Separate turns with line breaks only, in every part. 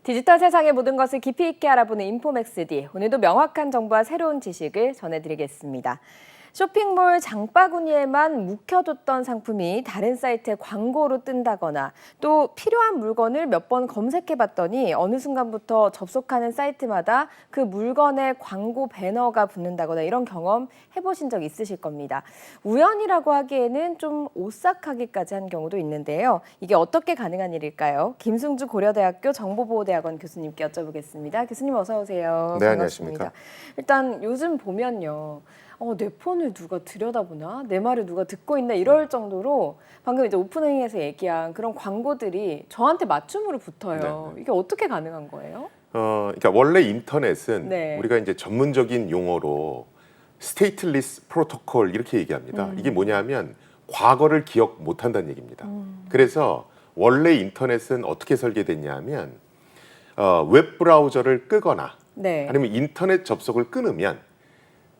디지털 세상의 모든 것을 깊이 있게 알아보는 인포맥스D. 오늘도 명확한 정보와 새로운 지식을 전해드리겠습니다. 쇼핑몰 장바구니에만 묵혀뒀던 상품이 다른 사이트에 광고로 뜬다거나 또 필요한 물건을 몇 번 검색해봤더니 어느 순간부터 접속하는 사이트마다 그 물건에 광고 배너가 붙는다거나 이런 경험 해보신 적 있으실 겁니다. 우연이라고 하기에는 좀 오싹하기까지 한 경우도 있는데요. 이게 어떻게 가능한 일일까요? 김승주 고려대학교 정보보호대학원 교수님께 여쭤보겠습니다. 교수님 어서 오세요.
네,
반갑습니다.
안녕하십니까.
일단 요즘 보면요. 내 폰을 누가 들여다보나? 내 말을 누가 듣고 있나? 이럴 정도로 방금 이제 오프닝에서 얘기한 그런 광고들이 저한테 맞춤으로 붙어요.
네.
이게 어떻게 가능한 거예요?
그러니까 원래 인터넷은
네.
우리가 이제 전문적인 용어로 스테이트리스 프로토콜 이렇게 얘기합니다. 이게 뭐냐면 과거를 기억 못 한다는 얘기입니다. 그래서 원래 인터넷은 어떻게 설계됐냐면 웹 브라우저를 끄거나
네.
아니면 인터넷 접속을 끊으면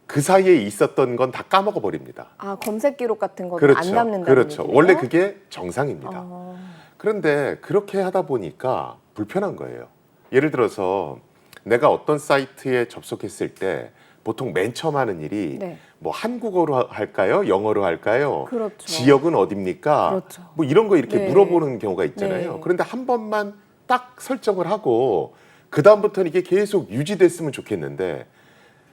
그 사이에 있었던 건 다 까먹어 버립니다.
아, 검색 기록 같은 거는
그렇죠.
안 남는다는
그렇죠.
얘기예요?
원래 그게 정상입니다.
아,
그런데 그렇게 하다 보니까 불편한 거예요. 예를 들어서 내가 어떤 사이트에 접속했을 때 보통 맨 처음 하는 일이
네.
뭐 한국어로 할까요? 영어로 할까요?
그렇죠.
지역은 어딥니까?
그렇죠.
뭐 이런 거 이렇게
네.
물어보는 경우가 있잖아요.
네.
그런데 한 번만 딱 설정을 하고 그다음부터는 이게 계속 유지됐으면 좋겠는데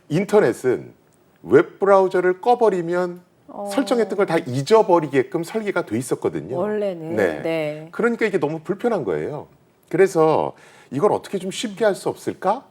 인터넷은 웹 브라우저를 꺼버리면 설정했던 걸 다 잊어버리게끔 설계가 돼 있었거든요.
원래는.
네.
네.
그러니까 이게 너무 불편한 거예요. 그래서 이걸 어떻게 좀 쉽게 할 수 없을까?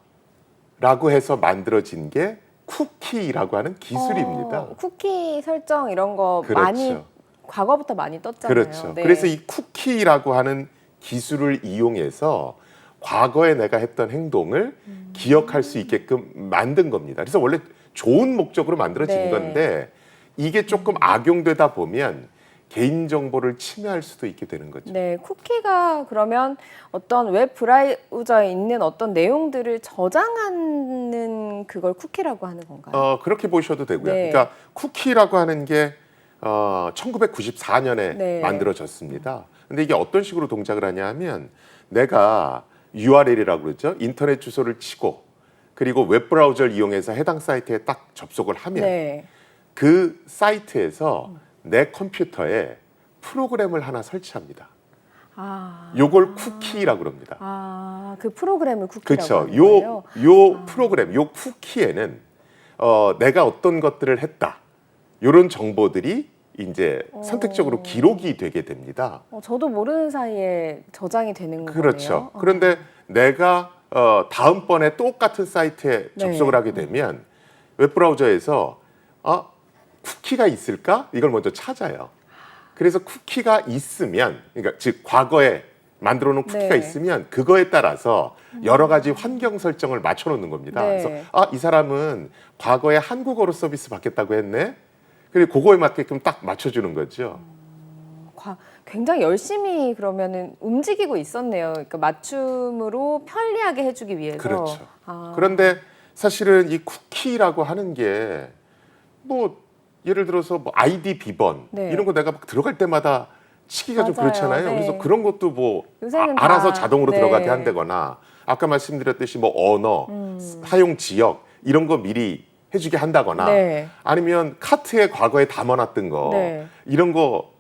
라고 해서 만들어진 게 쿠키라고 하는 기술입니다.
쿠키 설정 이런 거
그렇죠.
많이 과거부터 많이 떴잖아요.
그렇죠.
네.
그래서 이 쿠키라고 하는 기술을 이용해서 과거에 내가 했던 행동을 기억할 수 있게끔 만든 겁니다. 그래서 원래 좋은 목적으로 만들어진
네.
건데 이게 조금 악용되다 보면 개인정보를 침해할 수도 있게 되는 거죠.
네, 쿠키가 그러면 어떤 웹 브라우저에 있는 어떤 내용들을 저장하는 그걸 쿠키라고 하는 건가요?
그렇게 보셔도 되고요.
네.
그러니까 쿠키라고 하는 게 1994년에
네.
만들어졌습니다. 근데 이게 어떤 식으로 동작을 하냐면 내가 URL이라고 그러죠. 인터넷 주소를 치고 그리고 웹 브라우저를 이용해서 해당 사이트에 딱 접속을 하면
네.
그 사이트에서 내 컴퓨터에 프로그램을 하나 설치합니다.
아,
요걸 쿠키라고 그럽니다.
그 프로그램을 쿠키라고
그렇죠.
하는 거예요?
요 프로그램, 요 쿠키에는 내가 어떤 것들을 했다. 요런 정보들이 이제 선택적으로 기록이 되게 됩니다.
저도 모르는 사이에 저장이 되는 거네요.
그렇죠. 그런데 내가 다음번에 똑같은 사이트에
네.
접속을 하게 되면 웹브라우저에서 쿠키가 있을까? 이걸 먼저 찾아요. 그래서 쿠키가 있으면, 그러니까 즉 과거에 만들어 놓은 쿠키가
네.
있으면 그거에 따라서 여러 가지 환경 설정을 맞춰 놓는 겁니다.
네.
그래서 이 사람은 과거에 한국어로 서비스 받겠다고 했네. 그리고 그거에 맞게끔 딱 맞춰주는 거죠.
굉장히 열심히 그러면은 움직이고 있었네요. 그러니까 맞춤으로 편리하게 해주기 위해서.
그렇죠. 그런데 사실은 이 쿠키라고 하는 게 뭐 예를 들어서 뭐 아이디 비번
네.
이런 거 내가 막 들어갈 때마다 치기가 좀
맞아요.
그렇잖아요.
네.
그래서 그런 것도 뭐
요새는
알아서
다,
자동으로
네.
들어가게 한다거나 아까 말씀드렸듯이 뭐 언어, 사용 지역 이런 거 미리 해주게 한다거나
네.
아니면 카트에 과거에 담아놨던 거
네.
이런 거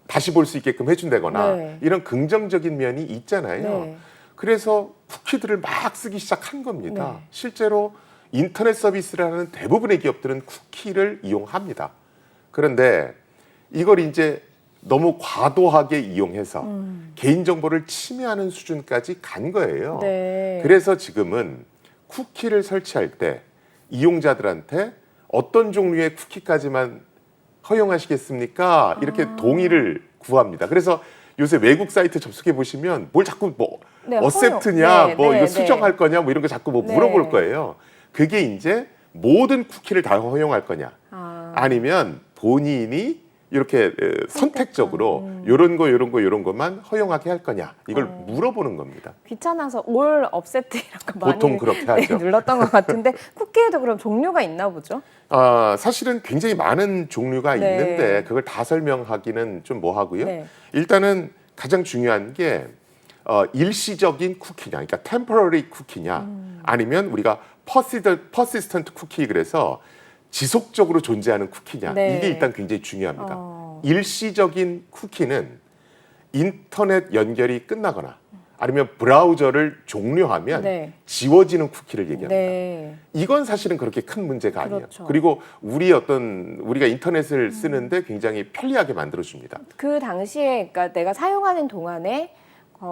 다시 볼 수 있게끔 해준다거나
네.
이런 긍정적인 면이 있잖아요.
네.
그래서 쿠키들을 막 쓰기 시작한 겁니다.
네.
실제로 인터넷 서비스를 하는 대부분의 기업들은 쿠키를 이용합니다. 그런데 이걸 이제 너무 과도하게 이용해서 개인정보를 침해하는 수준까지 간 거예요.
네.
그래서 지금은 쿠키를 설치할 때 이용자들한테 어떤 종류의 쿠키까지만 허용하시겠습니까? 이렇게 동의를 구합니다. 그래서 요새 외국 사이트 접속해 보시면 뭘 자꾸 뭐
네,
어셉트냐,
네,
뭐
네,
이거
네.
수정할 거냐, 뭐 이런 거 자꾸 뭐
네.
물어볼 거예요. 그게 이제 모든 쿠키를 다 허용할 거냐, 아니면 본인이 이렇게 선택적으로 요런 것만 허용하게 할 거냐 이걸 물어보는 겁니다.
귀찮아서 올 업세트 이런 거 많이
보통 그렇게 하죠.
눌렀던 것 같은데 쿠키에도 그럼 종류가 있나 보죠?
사실은 굉장히 많은 종류가
네.
있는데 그걸 다 설명하기는 좀 뭐하고요.
네.
일단은 가장 중요한 게 일시적인 쿠키냐, 그러니까 temporary 쿠키냐, 아니면 우리가 persistent 쿠키 그래서 지속적으로 존재하는 쿠키냐,
네.
이게 일단 굉장히 중요합니다. 일시적인 쿠키는 인터넷 연결이 끝나거나 아니면 브라우저를 종료하면
네.
지워지는 쿠키를 얘기합니다.
네.
이건 사실은 그렇게 큰 문제가 아니에요.
그렇죠.
그리고 우리가 인터넷을 쓰는데 굉장히 편리하게 만들어줍니다.
그 당시에 그러니까 내가 사용하는 동안에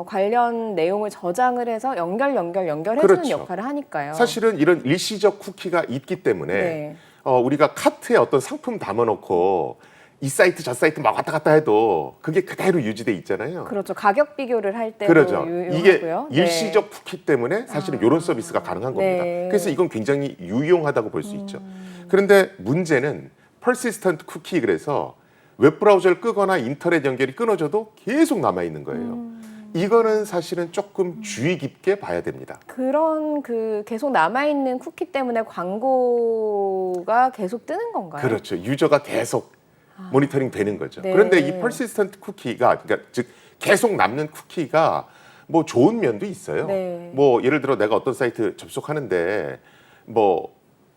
관련 내용을 저장을 해서 연결해주는
그렇죠.
역할을 하니까요.
사실은 이런 일시적 쿠키가 있기 때문에
네.
우리가 카트에 어떤 상품 담아놓고 이 사이트 저 사이트 막 왔다 갔다 해도 그게 그대로 유지돼 있잖아요.
그렇죠. 가격 비교를 할 때도
그러죠. 이게
유용하고요.
일시적 쿠키 때문에 사실은 이런 서비스가 가능한 겁니다.
네.
그래서 이건 굉장히 유용하다고 볼 수 있죠. 그런데 문제는 persistent 쿠키 그래서 웹브라우저를 끄거나 인터넷 연결이 끊어져도 계속 남아 있는 거예요. 이거는 사실은 조금 주의 깊게 봐야 됩니다.
그런 계속 남아있는 쿠키 때문에 광고가 계속 뜨는 건가요?
그렇죠. 유저가 계속 모니터링 되는 거죠.
네.
그런데 이 persistent 쿠키가 그러니까 즉 계속 남는 쿠키가 뭐 좋은 면도 있어요.
네.
뭐 예를 들어 내가 어떤 사이트 접속하는데 뭐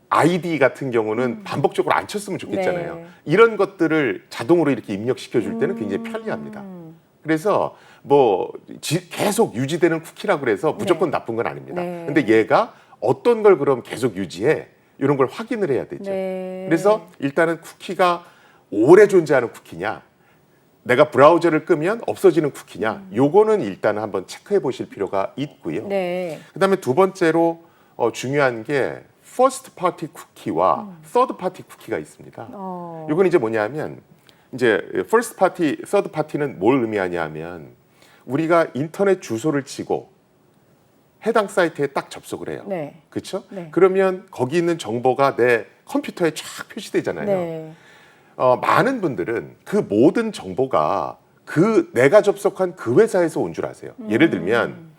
아이디 같은 경우는 반복적으로 안 쳤으면 좋겠잖아요.
네.
이런 것들을 자동으로 이렇게 입력시켜 줄 때는 굉장히 편리합니다. 그래서 뭐 계속 유지되는 쿠키라고 그래서 무조건 나쁜 건 아닙니다.
네.
근데 얘가 어떤 걸 그럼 계속 유지해? 이런 걸 확인을 해야 되죠.
네.
그래서 일단은 쿠키가 오래 존재하는 쿠키냐, 내가 브라우저를 끄면 없어지는 쿠키냐, 요거는 일단 한번 체크해 보실 필요가 있고요.
네.
그다음에 두 번째로 중요한 게 first party 쿠키와 third party 쿠키가 있습니다. 요건 이제 뭐냐면 이제 first party, third party는 뭘 의미하냐면 우리가 인터넷 주소를 치고 해당 사이트에 딱 접속을 해요.
네.
그렇죠?
네.
그러면 거기 있는 정보가 내 컴퓨터에 쫙 표시되잖아요.
네.
많은 분들은 그 모든 정보가 내가 접속한 그 회사에서 온 줄 아세요. 예를 들면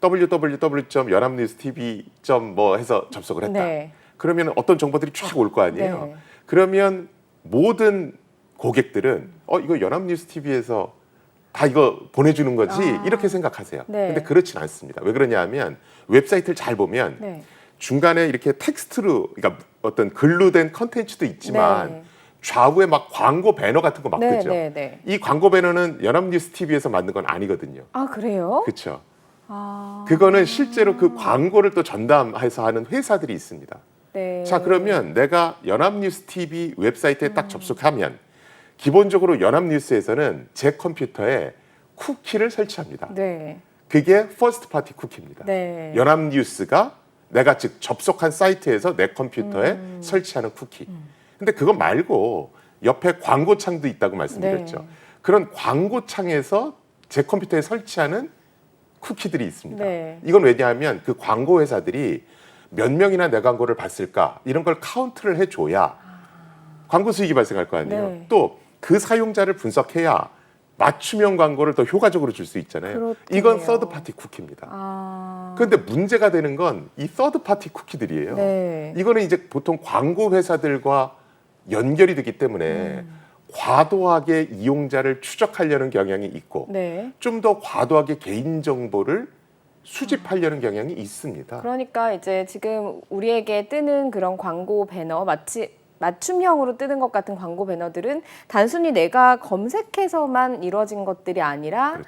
www.연합뉴스TV. 뭐 해서 접속을 했다.
네.
그러면 어떤 정보들이 쫙 올 거 아니에요.
네.
그러면 모든 고객들은 이거 연합뉴스TV에서 다 이거 보내주는 거지 이렇게 생각하세요.
네.
근데 그렇진 않습니다. 왜 그러냐면 웹사이트를 잘 보면
네.
중간에 이렇게 텍스트로 그러니까 어떤 글로 된 컨텐츠도 있지만
네.
좌우에 막 광고 배너 같은 거 막
네,
뜨죠.
네, 네.
이 광고 배너는 연합뉴스TV에서 만든 건 아니거든요.
아, 그래요?
그렇죠.
아.
그거는 실제로 그 광고를 또 전담해서 하는 회사들이 있습니다.
네.
자, 그러면 내가 연합뉴스TV 웹사이트에 딱 접속하면 기본적으로 연합뉴스에서는 제 컴퓨터에 쿠키를 설치합니다.
네.
그게 first party 쿠키입니다.
네.
연합뉴스가 내가 즉 접속한 사이트에서 내 컴퓨터에 설치하는 쿠키. 근데 그거 말고 옆에 광고창도 있다고 말씀드렸죠.
네.
그런 광고창에서 제 컴퓨터에 설치하는 쿠키들이 있습니다.
네.
이건 왜냐하면 그 광고 회사들이 몇 명이나 내 광고를 봤을까 이런 걸 카운트를 해줘야 광고 수익이 발생할 거 아니에요.
네.
또 그 사용자를 분석해야 맞춤형 광고를 더 효과적으로 줄 수 있잖아요.
그렇군요.
이건 서드 파티 쿠키입니다.
아.
그런데 문제가 되는 건 이 서드 파티 쿠키들이에요.
네.
이거는 이제 보통 광고 회사들과 연결이 되기 때문에 과도하게 이용자를 추적하려는 경향이 있고
네.
좀 더 과도하게 개인 정보를 수집하려는 경향이 있습니다.
그러니까 이제 지금 우리에게 뜨는 그런 광고 배너 마치 맞춤형으로 뜨는 것 같은 광고 배너들은 단순히 내가 검색해서만 이루어진 것들이 아니라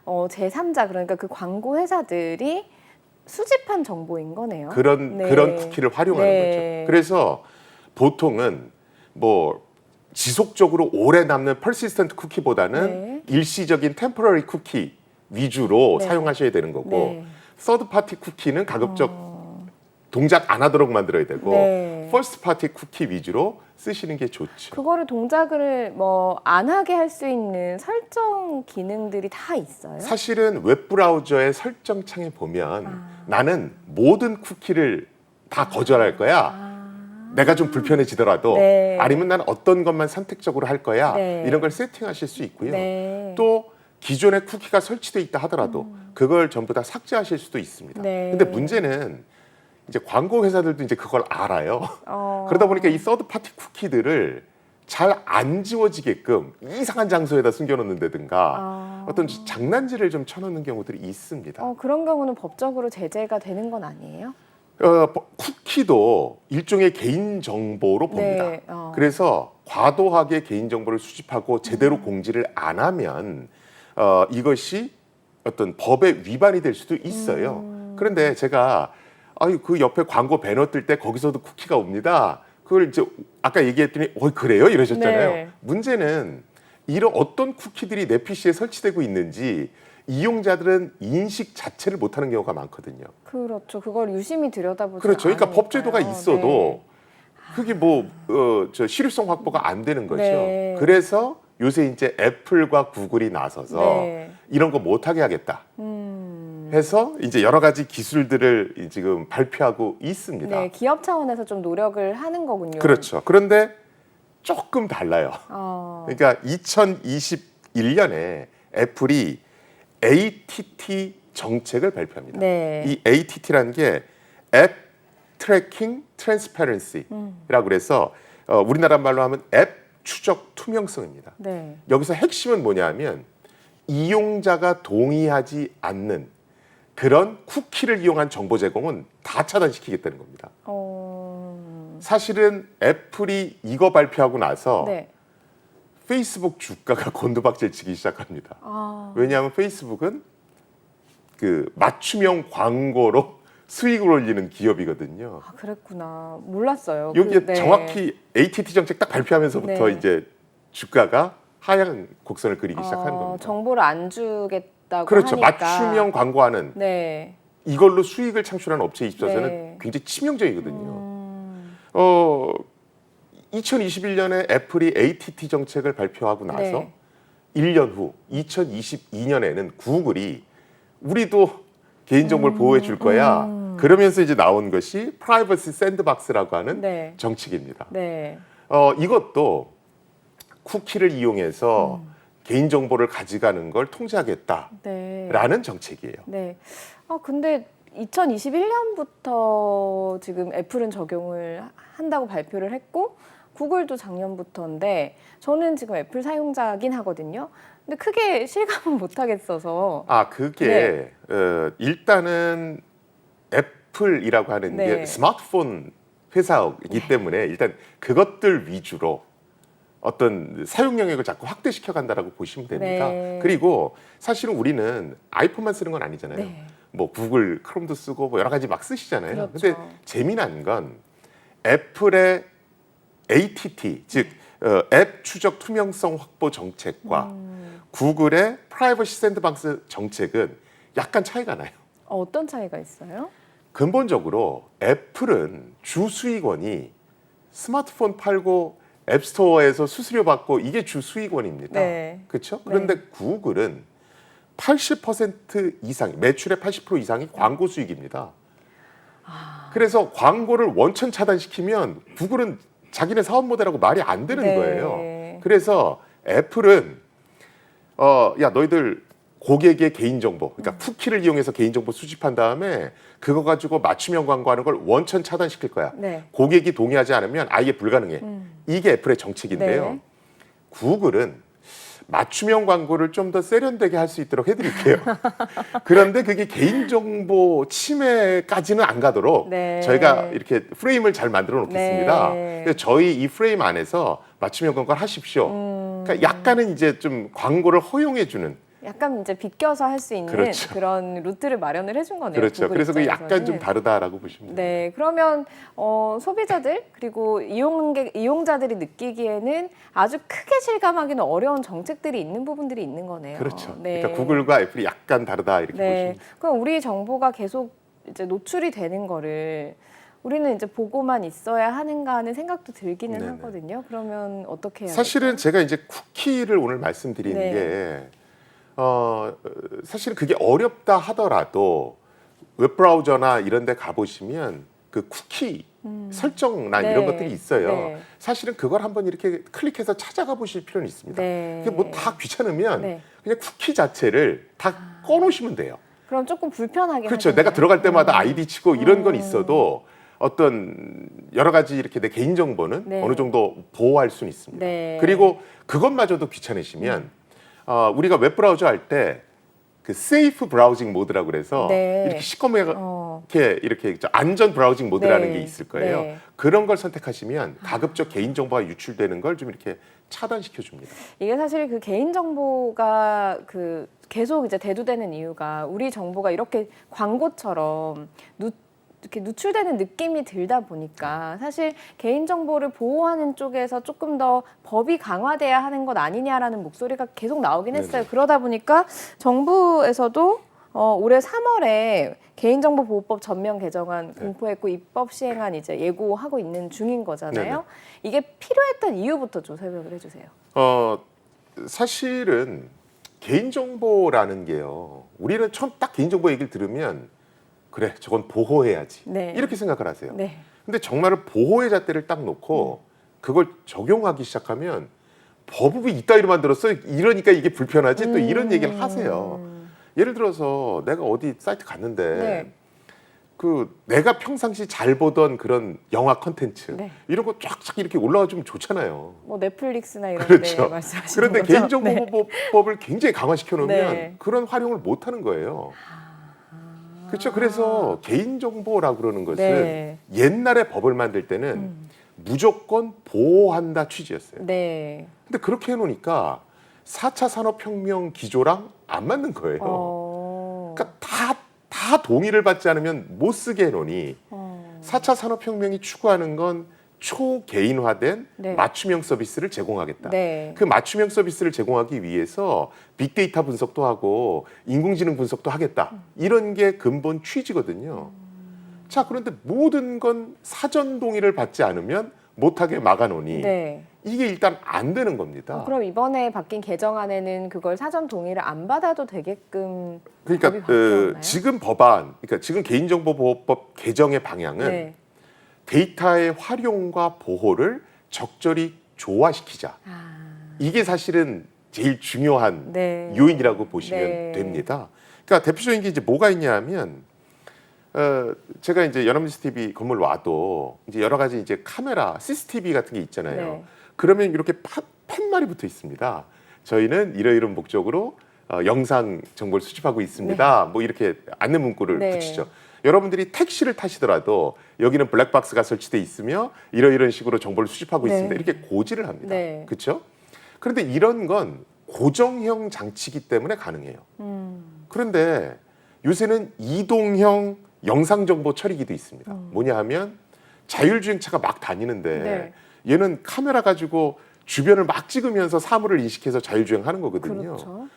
그렇죠.
제3자 그러니까 그 광고 회사들이 수집한 정보인 거네요.
그런 쿠키를 활용하는
네.
거죠. 그래서 보통은 뭐 지속적으로 오래 남는 persistent 쿠키보다는
네.
일시적인 temporary 쿠키 위주로
네.
사용하셔야 되는 거고
네.
third party 쿠키는 가급적 동작 안 하도록 만들어야 되고
네.
first party 쿠키 위주로 쓰시는 게 좋죠.
그거를 동작을 뭐 안 하게 할 수 있는 설정 기능들이 다 있어요.
사실은 웹브라우저의 설정창에 보면 나는 모든 쿠키를 다 거절할 거야. 내가 좀 불편해지더라도
네.
아니면 난 어떤 것만 선택적으로 할 거야.
네.
이런 걸 세팅하실 수 있고요.
네.
또 기존에 쿠키가 설치돼 있다 하더라도 그걸 전부 다 삭제하실 수도 있습니다.
네.
근데 문제는 이제 광고 회사들도 이제 그걸 알아요.
어.
그러다 보니까 이 서드 파티 쿠키들을 잘 안 지워지게끔 이상한 장소에다 숨겨놓는다든가 어떤 장난질을 좀 쳐놓는 경우들이 있습니다.
그런 경우는 법적으로 제재가 되는 건 아니에요?
쿠키도 일종의 개인 정보로 봅니다.
네.
그래서 과도하게 개인 정보를 수집하고 제대로 공지를 안 하면 이것이 어떤 법의 위반이 될 수도 있어요. 그런데 제가 그 옆에 광고 배너 뜰 때 거기서도 쿠키가 옵니다. 그걸 이제 아까 얘기했더니 그래요? 이러셨잖아요.
네.
문제는 이런 어떤 쿠키들이 내 PC에 설치되고 있는지 이용자들은 인식 자체를 못하는 경우가 많거든요.
그렇죠. 그걸 유심히 들여다보지
그렇죠. 그러니까
않으니까요.
법제도가 있어도 그게 저 실효성 확보가 안 되는 거죠.
네.
그래서 요새 이제 애플과 구글이 나서서
네.
이런 거 못하게 하겠다 해서 이제 여러 가지 기술들을 지금 발표하고 있습니다.
네, 기업 차원에서 좀 노력을 하는 거군요.
그렇죠. 그런데 조금 달라요.
어,
그러니까 2021년에 애플이 ATT 정책을 발표합니다.
네.
이 ATT라는 게 앱 트래킹 트랜스퍼런시라고 그래서 우리나라 말로 하면 앱 추적 투명성입니다.
네.
여기서 핵심은 뭐냐면 이용자가 동의하지 않는 그런 쿠키를 이용한 정보 제공은 다 차단시키겠다는 겁니다. 사실은 애플이 이거 발표하고 나서
네.
페이스북 주가가 곤두박질 치기 시작합니다. 왜냐하면 페이스북은 그 맞춤형 광고로 수익을 올리는 기업이거든요.
그랬구나. 몰랐어요.
여기에
네.
정확히 ATT 정책 딱 발표하면서부터
네.
이제 주가가 하향 곡선을 그리기 시작하는 겁니다.
정보를 안 주겠다고
그렇죠.
하니까.
맞춤형 광고하는
네.
이걸로 수익을 창출하는 업체에 있어서는
네.
굉장히 치명적이거든요. 2021년에 애플이 ATT 정책을 발표하고 나서
네.
1년 후 2022년에는 구글이 우리도 개인정보를 보호해 줄 거야. 그러면서 이제 나온 것이 프라이버시 샌드박스라고 하는
네.
정책입니다.
네.
이것도 쿠키를 이용해서 개인정보를 가져가는 걸 통제하겠다라는
네.
정책이에요.
네. 근데 2021년부터 지금 애플은 적용을 한다고 발표를 했고 구글도 작년부터인데 저는 지금 애플 사용자긴 하거든요. 근데 크게 실감은 못 하겠어서.
그게 일단은 애플이라고 하는
네.
게 스마트폰 회사이기 때문에 일단 그것들 위주로 어떤 사용 영역을 자꾸 확대시켜 간다라고 보시면 됩니다.
네.
그리고 사실은 우리는 아이폰만 쓰는 건 아니잖아요.
네.
뭐 구글 크롬도 쓰고 뭐 여러 가지 막 쓰시잖아요.
그렇죠.
근데 재미난 건 애플의 ATT 즉 앱 추적 투명성 확보 정책과 구글의 프라이버시 샌드박스 정책은 약간 차이가 나요.
어떤 차이가 있어요?
근본적으로 애플은 주 수익원이 스마트폰 팔고 앱스토어에서 수수료 받고 이게 주 수익원입니다.
네.
그렇죠? 그런데 구글은 80% 이상, 매출의 80% 이상이 광고 수익입니다. 그래서 광고를 원천 차단시키면 구글은 자기네 사업 모델하고 말이 안 되는
네.
거예요. 그래서 애플은 야 너희들 고객의 개인정보, 그러니까 쿠키를 이용해서 개인정보 수집한 다음에 그거 가지고 맞춤형 광고하는 걸 원천 차단시킬 거야.
네.
고객이 동의하지 않으면 아예 불가능해. 이게 애플의 정책인데요.
네.
구글은 맞춤형 광고를 좀 더 세련되게 할 수 있도록 해드릴게요. 그런데 그게 개인정보 침해까지는 안 가도록
네.
저희가 이렇게 프레임을 잘 만들어 놓겠습니다.
네.
그래서 저희 이 프레임 안에서 맞춤형 광고를 하십시오. 그러니까 약간은 이제 좀 광고를 허용해주는.
약간 이제 비껴서 할 수 있는
그렇죠.
그런 루트를 마련을 해준 거네요.
그렇죠.
구글
그래서 그게 약간
입장에서는.
좀 다르다라고 보시면 됩니다.
네, 그러면 소비자들 그리고 이용자들이 느끼기에는 아주 크게 실감하기는 어려운 정책들이 있는 부분들이 있는 거네요.
그렇죠.
네.
그러니까 구글과 애플이 약간 다르다 이렇게 보시면
네,
됩니다.
그럼 우리 정보가 계속 이제 노출이 되는 거를 우리는 이제 보고만 있어야 하는가 하는 생각도 들기는
네네.
하거든요. 그러면 어떻게 해야
사실은
될까요?
제가 이제 쿠키를 오늘 말씀드리는
네.
게 사실은 그게 어렵다 하더라도 웹브라우저나 이런 데 가보시면 그 쿠키 설정란
네.
이런 것들이 있어요.
네.
사실은 그걸 한번 이렇게 클릭해서 찾아가 보실 필요는 있습니다.
네.
그게 뭐 다 귀찮으면
네.
그냥 쿠키 자체를 다 꺼놓으시면 돼요.
그럼 조금 불편하게
그렇죠.
하겠네요.
내가 들어갈 때마다 아이디 치고 이런 건 있어도 어떤 여러 가지 이렇게 내 개인 정보는
네.
어느 정도 보호할 수는 있습니다.
네.
그리고 그것마저도 귀찮으시면 우리가 웹브라우저 할 때 그 세이프 브라우징 모드라고 그래서
네.
이렇게 시커멓게 이렇게 안전 브라우징 모드라는
네.
게 있을 거예요.
네.
그런 걸 선택하시면 가급적 개인정보가 유출되는 걸 좀 이렇게 차단시켜 줍니다.
이게 사실 그 개인정보가 그 계속 이제 대두되는 이유가 우리 정보가 이렇게 광고처럼 이렇게 누출되는 느낌이 들다 보니까 사실 개인정보를 보호하는 쪽에서 조금 더 법이 강화돼야 하는 것 아니냐라는 목소리가 계속 나오긴 했어요.
네네.
그러다 보니까 정부에서도 올해 3월에 개인정보보호법 전면 개정안 공포했고 입법 시행안 이제 예고하고 있는 중인 거잖아요.
네네.
이게 필요했던 이유부터 좀 설명을 해주세요.
사실은 개인정보라는 게요. 우리는 처음 딱 개인정보 얘기를 들으면 그래, 저건 보호해야지.
네.
이렇게 생각을 하세요.
네.
근데 정말로 보호의 잣대를 딱 놓고 그걸 적용하기 시작하면 법이 이따위로 만들었어. 이러니까 이게 불편하지. 또 이런 얘기를 하세요. 예를 들어서 내가 어디 사이트 갔는데
네.
그 내가 평상시 잘 보던 그런 영화 컨텐츠
네.
이런 거 쫙쫙 이렇게 올라와 주면 좋잖아요.
뭐 넷플릭스나 이런
그렇죠.
데 말씀하시는
그런데
거죠? 네.
개인정보보호법을 굉장히 강화시켜 놓으면
네.
그런 활용을 못 하는 거예요. 그렇죠. 그래서 개인정보라고 그러는 것은
네.
옛날에 법을 만들 때는 무조건 보호한다 취지였어요.
네.
근데 그렇게 해놓으니까 4차 산업혁명 기조랑 안 맞는 거예요. 그러니까 다 동의를 받지 않으면 못 쓰게 해놓으니 4차 산업혁명이 추구하는 건 초개인화된
네.
맞춤형 서비스를 제공하겠다.
네.
그 맞춤형 서비스를 제공하기 위해서 빅데이터 분석도 하고 인공지능 분석도 하겠다. 이런 게 근본 취지거든요. 자, 그런데 모든 건 사전 동의를 받지 않으면 못하게 막아놓으니
네.
이게 일단 안 되는 겁니다.
그럼 이번에 바뀐 개정안에는 그걸 사전 동의를 안 받아도 되게끔 법이
그러니까
바뀌었나요?
지금 법안, 그러니까 지금 개인정보보호법 개정의 방향은
네.
데이터의 활용과 보호를 적절히 조화시키자. 이게 사실은 제일 중요한
네.
요인이라고 보시면
네.
됩니다. 그러니까 대표적인 게 이제 뭐가 있냐면 제가 이제 연합뉴스 TV 건물 와도 이제 여러 가지 이제 카메라, CCTV 같은 게 있잖아요.
네.
그러면 이렇게 팻말이 붙어 있습니다. 저희는 이러이런 목적으로 영상 정보를 수집하고 있습니다. 뭐 이렇게 안내 문구를
네.
붙이죠. 여러분들이 택시를 타시더라도 여기는 블랙박스가 설치돼 있으며 이런 식으로 정보를 수집하고
네.
있습니다. 이렇게 고지를 합니다.
네.
그렇죠? 그런데 이런 건 고정형 장치이기 때문에 가능해요. 그런데 요새는 이동형 영상 정보 처리기도 있습니다. 뭐냐 하면 자율주행차가 막 다니는데
네.
얘는 카메라 가지고 주변을 막 찍으면서 사물을 인식해서 자율주행하는 거거든요.
그렇죠.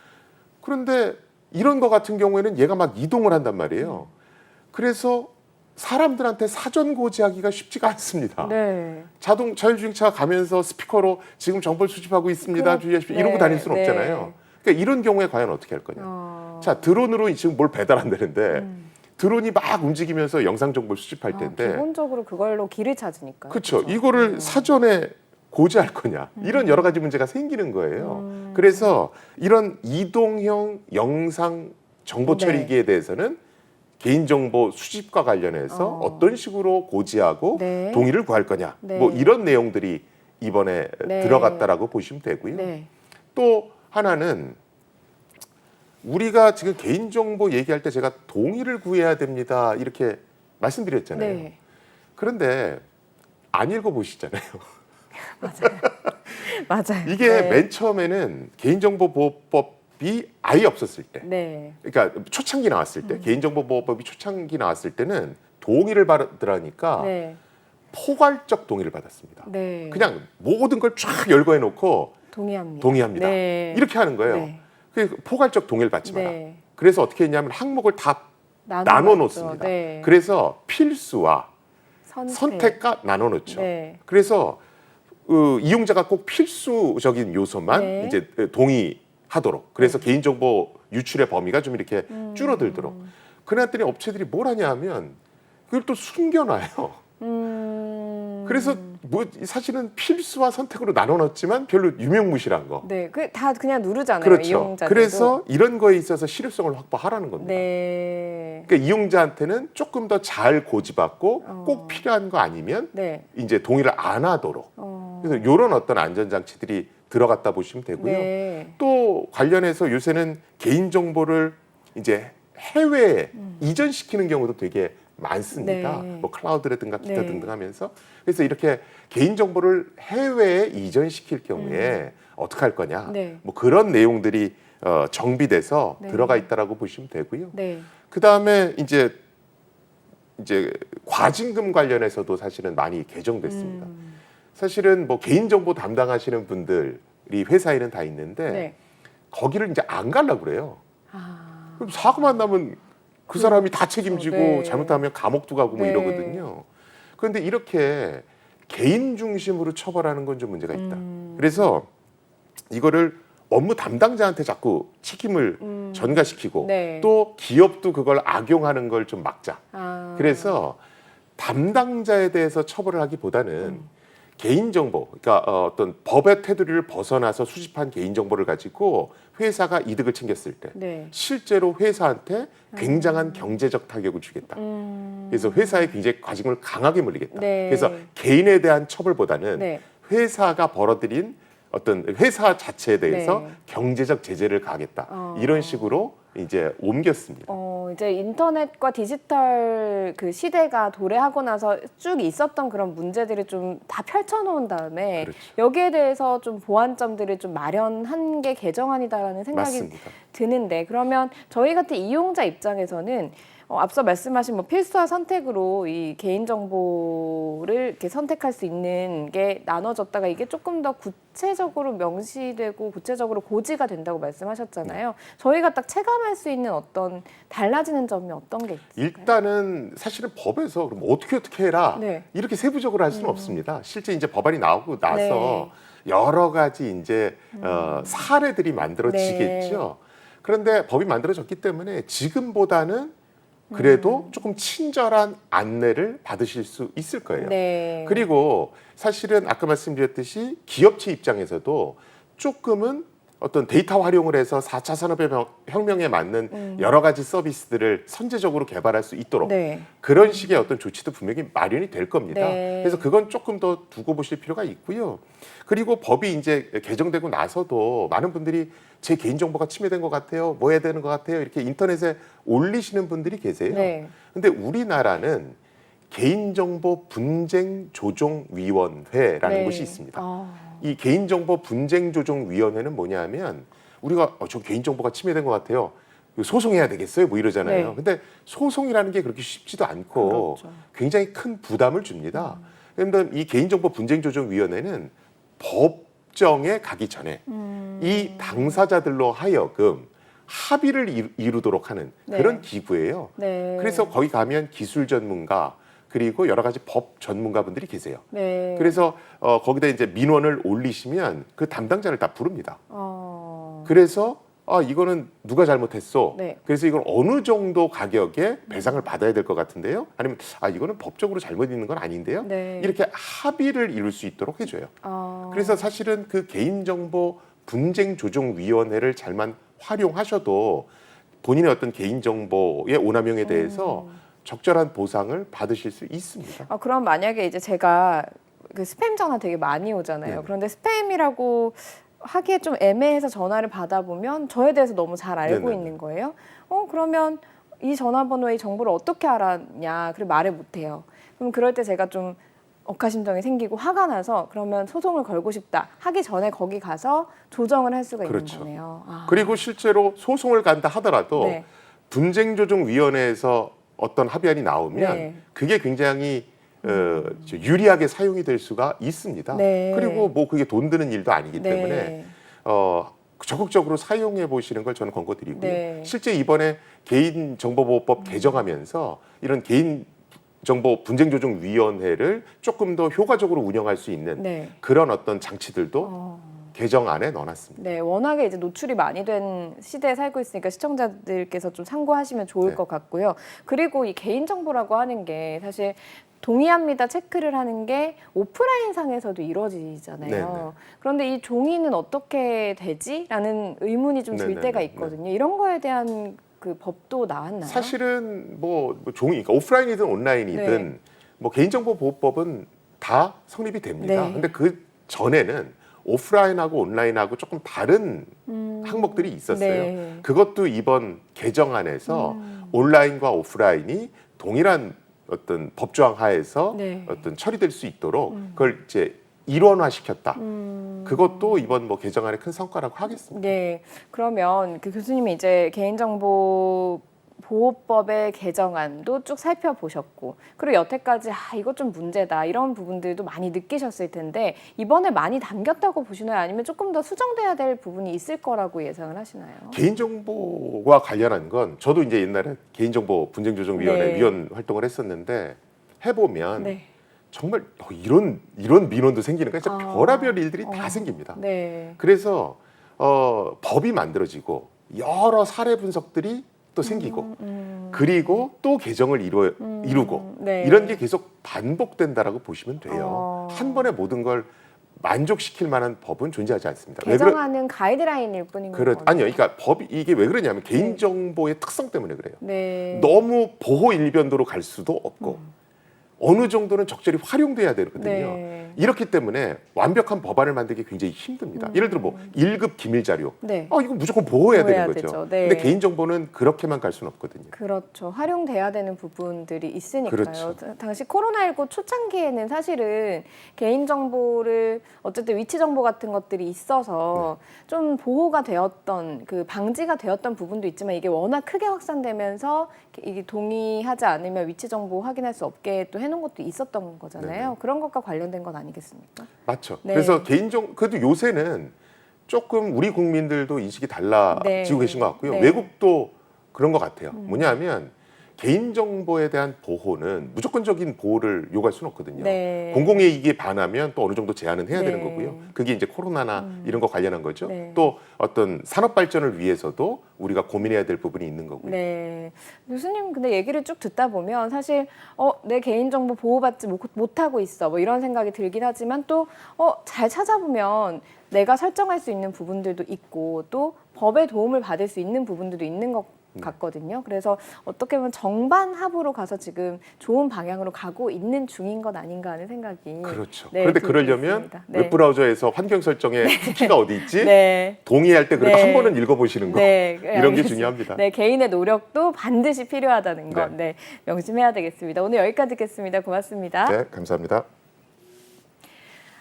그런데 이런 거 같은 경우에는 얘가 막 이동을 한단 말이에요. 그래서 사람들한테 사전 고지하기가 쉽지가 않습니다.
네.
자율주행차 가면서 스피커로 지금 정보를 수집하고 있습니다. 주의하십시오.
네,
이러고 다닐 수는
네.
없잖아요. 그러니까 이런 경우에 과연 어떻게 할 거냐. 자, 드론으로 지금 뭘 배달한다는데 드론이 막 움직이면서 영상 정보를 수집할 텐데
기본적으로 그걸로 길을 찾으니까.
그렇죠. 이거를 사전에 고지할 거냐. 이런 여러 가지 문제가 생기는 거예요. 그래서 이런 이동형 영상 정보
네.
처리기에 대해서는 개인정보 수집과 관련해서 어떤 식으로 고지하고
네.
동의를 구할 거냐.
네.
뭐 이런 내용들이 이번에
네.
들어갔다라고 보시면 되고요.
네.
또 하나는 우리가 지금 개인정보 얘기할 때 제가 동의를 구해야 됩니다. 이렇게 말씀드렸잖아요.
네.
그런데 안 읽어보시잖아요.
맞아요.
이게
네.
맨 처음에는 개인정보보호법이 아예 없었을 때,
네.
그러니까 초창기 나왔을 때, 개인정보보호법이 초창기 나왔을 때는 동의를 받으라니까
네.
포괄적 동의를 받았습니다.
네.
그냥 모든 걸 쫙 열거해 놓고
동의합니다.
동의합니다.
네.
이렇게 하는 거예요.
네.
그 포괄적 동의를 받지 마라.
네.
그래서 어떻게 했냐면 항목을 다 나눠
나눠
놓습니다.
네.
그래서 필수와
선택.
선택과 나눠 놓죠.
네.
그래서 이용자가 꼭 필수적인 요소만
네.
이제 동의하도록. 그래서 개인정보 유출의 범위가 좀 이렇게 줄어들도록. 그랬더니 업체들이 뭘 하냐 하면 그걸 또 숨겨놔요. 그래서 뭐 사실은 필수와 선택으로 나눠 놨지만 별로 유명무실한 거.
네. 그 다 그냥 누르잖아요.
그렇죠.
이용자들도.
그래서 이런 거에 있어서 실효성을 확보하라는 겁니다.
네.
그러니까 이용자한테는 조금 더 잘 고집받고 꼭 필요한 거 아니면
네.
이제 동의를 안 하도록. 그래서 이런 어떤 안전장치들이 들어갔다 보시면 되고요.
네.
또 관련해서 요새는 개인 정보를 이제 해외에 이전시키는 경우도 되게 많습니다.
네.
뭐 클라우드라든가 기타
네.
등등 하면서 그래서 이렇게 개인 정보를 해외에 이전시킬 경우에 어떻게 할 거냐,
네.
뭐 그런 내용들이 정비돼서
네.
들어가 있다라고 보시면 되고요.
네.
그 다음에 이제 과징금 관련해서도 사실은 많이 개정됐습니다. 사실은 뭐 개인 정보 담당하시는 분들이 회사에는 다 있는데
네.
거기를 이제 안 가려고 그래요.
아.
그럼 사고만 나면 그 사람이 다 책임지고
네.
잘못하면 감옥도 가고 뭐
네.
이러거든요. 그런데 이렇게 개인 중심으로 처벌하는 건 좀 문제가 있다. 그래서 이거를 업무 담당자한테 자꾸 책임을 전가시키고
네.
또 기업도 그걸 악용하는 걸 좀 막자.
아.
그래서 담당자에 대해서 처벌을 하기보다는 개인정보, 그러니까 어떤 법의 테두리를 벗어나서 수집한 개인정보를 가지고 회사가 이득을 챙겼을 때
네.
실제로 회사한테 굉장한 경제적 타격을 주겠다. 그래서 회사에 굉장히 과징금을 강하게 물리겠다.
네.
그래서 개인에 대한 처벌보다는
네.
회사가 벌어들인 어떤 회사 자체에 대해서
네.
경제적 제재를 가하겠다. 이런 식으로 이제 옮겼습니다.
이제 인터넷과 디지털 그 시대가 도래하고 나서 쭉 있었던 그런 문제들을 좀 다 펼쳐놓은 다음에
그렇죠.
여기에 대해서 좀 보완점들을 좀 마련한 게 개정안이다라는 생각이
맞습니다.
드는데 그러면 저희 같은 이용자 입장에서는 앞서 말씀하신 뭐 필수와 선택으로 이 개인 정보를 이렇게 선택할 수 있는 게 나눠졌다가 이게 조금 더 구체적으로 명시되고 구체적으로 고지가 된다고 말씀하셨잖아요. 저희가 딱 체감할 수 있는 어떤 달라지는 점이 어떤 게 있을까요?
일단은 사실은 법에서 그럼 어떻게 해라
네.
이렇게 세부적으로 할 수는 없습니다. 실제 이제 법안이 나오고 나서
네.
여러 가지 이제 사례들이 만들어지겠죠. 그런데 법이 만들어졌기 때문에 지금보다는 그래도 조금 친절한 안내를 받으실 수 있을 거예요.
네.
그리고 사실은 아까 말씀드렸듯이 기업체 입장에서도 조금은 어떤 데이터 활용을 해서 4차 산업혁명에 맞는 여러 가지 서비스들을 선제적으로 개발할 수 있도록
네.
그런 식의 어떤 조치도 분명히 마련이 될 겁니다.
네.
그래서 그건 조금 더 두고 보실 필요가 있고요. 그리고 법이 이제 개정되고 나서도 많은 분들이 제 개인정보가 침해된 것 같아요. 뭐 해야 되는 것 같아요. 이렇게 인터넷에 올리시는 분들이 계세요.
네.
근데 우리나라는 개인정보 분쟁 조정위원회라는
네.
곳이 있습니다. 이 개인정보 분쟁 조정위원회는 뭐냐면 우리가 저 개인정보가 침해된 것 같아요. 이거 소송해야 되겠어요? 뭐 이러잖아요.
네.
근데 소송이라는 게 그렇게 쉽지도 않고
그렇죠.
굉장히 큰 부담을 줍니다. 그런데 이 개인정보 분쟁 조정위원회는 법정에 가기 전에 이 당사자들로 하여금 합의를 이루도록 하는
네.
그런 기구예요.
네.
그래서 거기 가면 기술 전문가 그리고 여러 가지 법 전문가분들이 계세요.
네.
그래서 거기다 이제 민원을 올리시면 그 담당자를 다 부릅니다.
어.
그래서 이거는 누가 잘못했어.
네.
그래서 이걸 어느 정도 가격에 배상을 받아야 될 것 같은데요. 아니면 이거는 법적으로 잘못 있는 건 아닌데요.
네.
이렇게 합의를 이룰 수 있도록 해줘요.
어.
그래서 사실은 그 개인정보 분쟁조정위원회를 잘만 활용하셔도 본인의 어떤 개인정보의 오남용에 대해서 적절한 보상을 받으실 수 있습니다.
그럼 만약에 이제 제가 그 스팸 전화 되게 많이 오잖아요.
네네.
그런데 스팸이라고 하기에 좀 애매해서 전화를 받아보면 저에 대해서 너무 잘 알고
네네네.
있는 거예요. 그러면 이 전화번호의 정보를 어떻게 알았냐? 그리고 말을 못해요. 그럼 그럴 때 제가 좀 억하심정이 생기고 화가 나서 그러면 소송을 걸고 싶다 하기 전에 거기 가서 조정을 할 수가
그렇죠.
있는 거네요.
그리고 실제로 소송을 간다 하더라도
네.
분쟁조정위원회에서 어떤 합의안이 나오면
네.
그게 굉장히 유리하게 사용이 될 수가 있습니다.
네.
그리고 뭐 그게 돈 드는 일도 아니기
네.
때문에 적극적으로 사용해 보시는 걸 저는 권고드리고요.
네.
실제 이번에 개인정보보호법 개정하면서 이런 개인정보 분쟁조정위원회를 조금 더 효과적으로 운영할 수 있는
네.
그런 어떤 장치들도 개정안에 넣어놨습니다.
네, 워낙에 이제 노출이 많이 된 시대에 살고 있으니까 시청자들께서 좀 참고하시면 좋을
네.
것 같고요. 그리고 이 개인정보라고 하는 게 사실 동의합니다 체크를 하는 게 오프라인 상에서도 이루어지잖아요.
네네.
그런데 이 종이는 어떻게 되지? 라는 의문이 좀 들
네네네.
때가 있거든요. 이런 거에 대한 그 법도 나왔나요?
사실은 뭐 종이, 그러니까 오프라인이든 온라인이든
네.
뭐 개인정보보호법은 다 성립이 됩니다.
네.
근데 그 전에는 오프라인하고 온라인하고 조금 다른 항목들이 있었어요.
네.
그것도 이번 개정안에서 온라인과 오프라인이 동일한 어떤 법조항 하에서
네.
어떤 처리될 수 있도록 그걸 이제 일원화시켰다. 그것도 이번 뭐 개정안의 큰 성과라고 하겠습니다.
네. 그러면 그 교수님이 이제 개인정보 보호법의 개정안도 쭉 살펴보셨고, 그리고 여태까지 이거 좀 문제다 이런 부분들도 많이 느끼셨을 텐데 이번에 많이 담겼다고 보시나요? 아니면 조금 더 수정돼야 될 부분이 있을 거라고 예상을 하시나요?
개인정보와 관련한 건 저도 이제 옛날에 개인정보 분쟁조정위원회
네.
위원 활동을 했었는데 해보면
네.
정말 이런 민원도 생기는 거 진짜 별의별 일들이 다 생깁니다.
네.
그래서 법이 만들어지고 여러 사례 분석들이 또 생기고 그리고 또 개정을 이루고
네.
이런 게 계속 반복된다라고 보시면 돼요. 한 번에 모든 걸 만족시킬 만한 법은 존재하지 않습니다.
개정안은 가이드라인일 뿐인 거죠.
아니요. 그러니까 법이 이게 왜 그러냐면 개인정보의 특성 때문에 그래요.
네.
너무 보호 일변도로 갈 수도 없고 어느 정도는 적절히 활용돼야 되거든요.
네.
이렇기 때문에 완벽한 법안을 만들기 굉장히 힘듭니다. 예를 들어 뭐 1급 기밀 자료.
네.
이거 무조건 보호해야
보호해야
되는 거죠.
되죠. 네.
근데 개인정보는 그렇게만 갈 수는 없거든요.
그렇죠. 활용돼야 되는 부분들이 있으니까요.
그렇죠.
당시 코로나19 초창기에는 사실은 개인정보를 어쨌든 위치 정보 같은 것들이 있어서 좀 보호가 되었던 그 방지가 되었던 부분도 있지만 이게 워낙 크게 확산되면서 이게 동의하지 않으면 위치 정보 확인할 수 없게 또 해놓은 것도 있었던 거잖아요.
네네.
그런 것과 관련된 건 아니겠습니까?
맞죠.
네.
그래서 그래도 요새는 조금 우리 국민들도 인식이 달라지고
네.
계신 것 같고요.
네.
외국도 그런 것 같아요. 뭐냐면 개인정보에 대한 보호는 무조건적인 보호를 요구할 수는 없거든요.
네.
공공이익에 반하면 또 어느 정도 제한은 해야
네.
되는 거고요. 그게 이제 코로나나 이런 거 관련한 거죠.
네.
또 어떤 산업 발전을 위해서도 우리가 고민해야 될 부분이 있는 거고요.
네. 교수님 근데 얘기를 쭉 듣다 보면 사실 내 개인정보 보호받지 못하고 있어 뭐 이런 생각이 들긴 하지만 또 잘 찾아보면 내가 설정할 수 있는 부분들도 있고 또 법의 도움을 받을 수 있는 부분들도 있는 것 같거든요. 그래서 어떻게 보면 정반합으로 가서 지금 좋은 방향으로 가고 있는 중인 것 아닌가 하는 생각이
그렇죠.
네,
그런데
들고
그러려면
있습니다. 네.
웹브라우저에서 환경 설정에 쿠키가 어디 있지?
네.
동의할 때 그래도
네.
한 번은 읽어보시는 거.
네,
이런 게
알겠습니다.
중요합니다.
네, 개인의 노력도 반드시 필요하다는 것, 네, 명심해야 되겠습니다. 오늘 여기까지 듣겠습니다. 고맙습니다.
네, 감사합니다.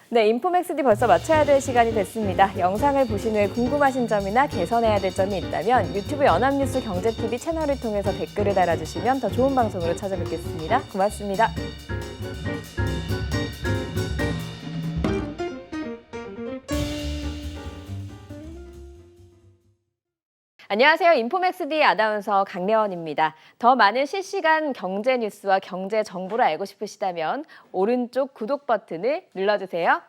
네, 인포맥스D 벌써 마쳐야 될 시간이 됐습니다. 영상을 보신 후에 궁금하신 점이나 개선해야 될 점이 있다면 유튜브 연합뉴스 경제TV 채널을 통해서 댓글을 달아주시면 더 좋은 방송으로 찾아뵙겠습니다. 고맙습니다. 안녕하세요. 인포맥스D 아나운서 강래원입니다. 더 많은 실시간 경제 뉴스와 경제 정보를 알고 싶으시다면 오른쪽 구독 버튼을 눌러주세요.